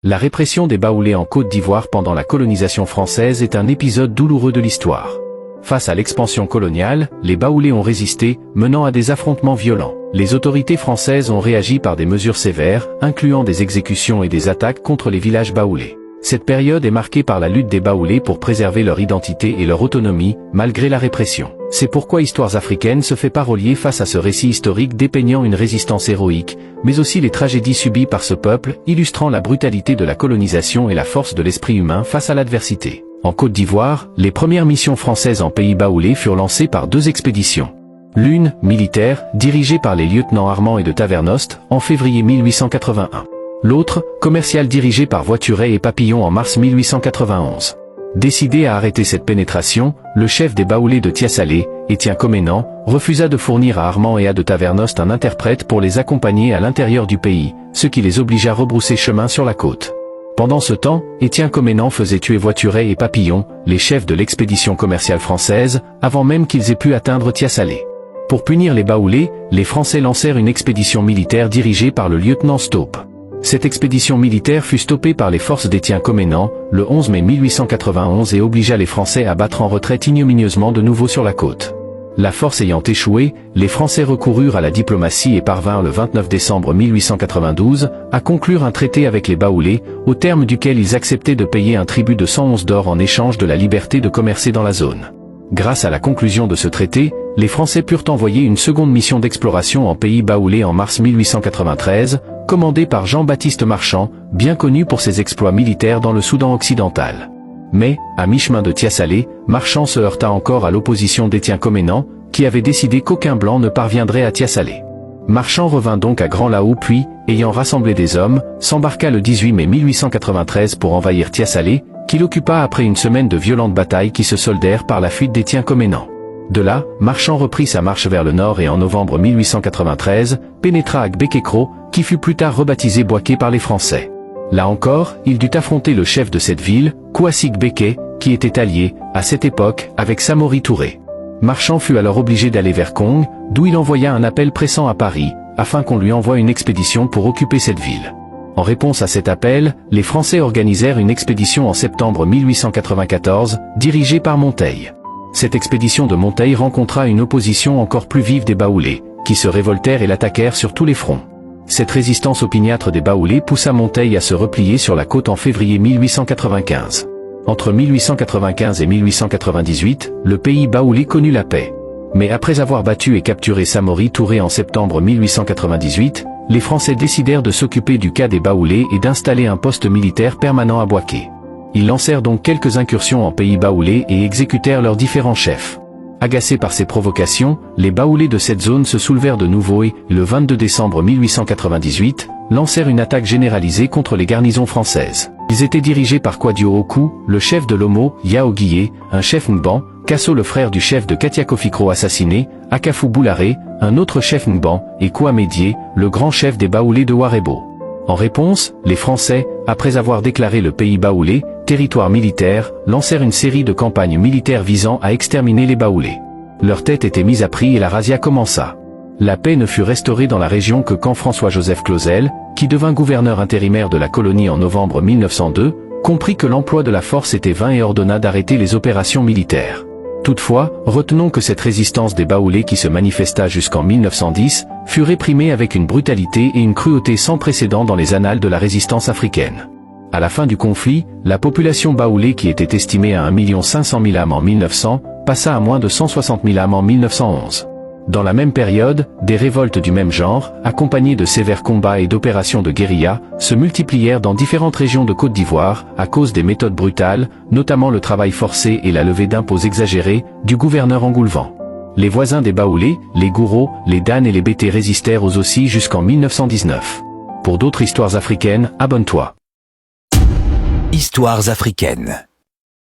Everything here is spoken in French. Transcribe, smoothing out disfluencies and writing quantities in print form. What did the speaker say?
La répression des Baoulés en Côte d'Ivoire pendant la colonisation française est un épisode douloureux de l'histoire. Face à l'expansion coloniale, les Baoulés ont résisté, menant à des affrontements violents. Les autorités françaises ont réagi par des mesures sévères, incluant des exécutions et des attaques contre les villages baoulés. Cette période est marquée par la lutte des Baoulés pour préserver leur identité et leur autonomie, malgré la répression. C'est pourquoi Histoires africaines se fait parolier face à ce récit historique dépeignant une résistance héroïque, mais aussi les tragédies subies par ce peuple, illustrant la brutalité de la colonisation et la force de l'esprit humain face à l'adversité. En Côte d'Ivoire, les premières missions françaises en pays baoulé furent lancées par deux expéditions. L'une, militaire, dirigée par les lieutenants Armand et de Tavernost, en février 1881. L'autre, commerciale, dirigée par Voituret et Papillon en mars 1891. Décidé à arrêter cette pénétration, le chef des Baoulés de Tiassalé, Étienne Comenan, refusa de fournir à Armand et à de Tavernost un interprète pour les accompagner à l'intérieur du pays, ce qui les obligea à rebrousser chemin sur la côte. Pendant ce temps, Étienne Comenan faisait tuer Voituret et Papillon, les chefs de l'expédition commerciale française, avant même qu'ils aient pu atteindre Tiassalé. Pour punir les Baoulés, les Français lancèrent une expédition militaire dirigée par le lieutenant Staupe. Cette expédition militaire fut stoppée par les forces d'Étienne Comenan, le 11 mai 1891 et obligea les Français à battre en retraite ignominieusement de nouveau sur la côte. La force ayant échoué, les Français recoururent à la diplomatie et parvinrent le 29 décembre 1892 à conclure un traité avec les Baoulés, au terme duquel ils acceptaient de payer un tribut de 111 d'or en échange de la liberté de commercer dans la zone. Grâce à la conclusion de ce traité, les Français purent envoyer une seconde mission d'exploration en pays baoulé en mars 1893, commandée par Jean-Baptiste Marchand, bien connu pour ses exploits militaires dans le Soudan occidental. Mais, à mi-chemin de Tiassalé, Marchand se heurta encore à l'opposition d'Étienne Comenan, qui avait décidé qu'aucun blanc ne parviendrait à Tiassalé. Marchand revint donc à Grand-Lahou puis, ayant rassemblé des hommes, s'embarqua le 18 mai 1893 pour envahir Tiassalé, qu'il occupa après une semaine de violentes batailles qui se soldèrent par la fuite d'Étienne Comenan. De là, Marchand reprit sa marche vers le nord et en novembre 1893, pénétra à Gbekekro, qui fut plus tard rebaptisé Bouaké par les Français. Là encore, il dut affronter le chef de cette ville, Kouassi Gbeke, qui était allié, à cette époque, avec Samori Touré. Marchand fut alors obligé d'aller vers Kong, d'où il envoya un appel pressant à Paris, afin qu'on lui envoie une expédition pour occuper cette ville. En réponse à cet appel, les Français organisèrent une expédition en septembre 1894, dirigée par Monteil. Cette expédition de Monteil rencontra une opposition encore plus vive des Baoulés, qui se révoltèrent et l'attaquèrent sur tous les fronts. Cette résistance opiniâtre des Baoulés poussa Monteil à se replier sur la côte en février 1895. Entre 1895 et 1898, le pays baoulé connut la paix. Mais après avoir battu et capturé Samori Touré en septembre 1898, les Français décidèrent de s'occuper du cas des Baoulés et d'installer un poste militaire permanent à Bouaké. Ils lancèrent donc quelques incursions en pays baoulé et exécutèrent leurs différents chefs. Agacés par ces provocations, les Baoulés de cette zone se soulevèrent de nouveau et, le 22 décembre 1898, lancèrent une attaque généralisée contre les garnisons françaises. Ils étaient dirigés par Kwadio Oku, le chef de l'Omo, Yao Guillé, un chef Ngban, Kasso le frère du chef de Katiakofikro assassiné, Akafu Boularé, un autre chef Ngban, et Kouamédié, le grand chef des Baoulés de Warebo. En réponse, les Français, après avoir déclaré le pays baoulé, territoire militaire, lancèrent une série de campagnes militaires visant à exterminer les Baoulés. Leur tête était mise à prix et la razzia commença. La paix ne fut restaurée dans la région que quand François-Joseph Clausel, qui devint gouverneur intérimaire de la colonie en novembre 1902, comprit que l'emploi de la force était vain et ordonna d'arrêter les opérations militaires. Toutefois, retenons que cette résistance des Baoulés qui se manifesta jusqu'en 1910, fut réprimée avec une brutalité et une cruauté sans précédent dans les annales de la résistance africaine. À la fin du conflit, la population baoulée qui était estimée à 1 500 000 âmes en 1900, passa à moins de 160 000 âmes en 1911. Dans la même période, des révoltes du même genre, accompagnées de sévères combats et d'opérations de guérilla, se multiplièrent dans différentes régions de Côte d'Ivoire, à cause des méthodes brutales, notamment le travail forcé et la levée d'impôts exagérés, du gouverneur Engoulevent. Les voisins des Baoulés, les Gouraux, les Dan et les Bété résistèrent aux aussi jusqu'en 1919. Pour d'autres histoires africaines, abonne-toi. Histoires africaines.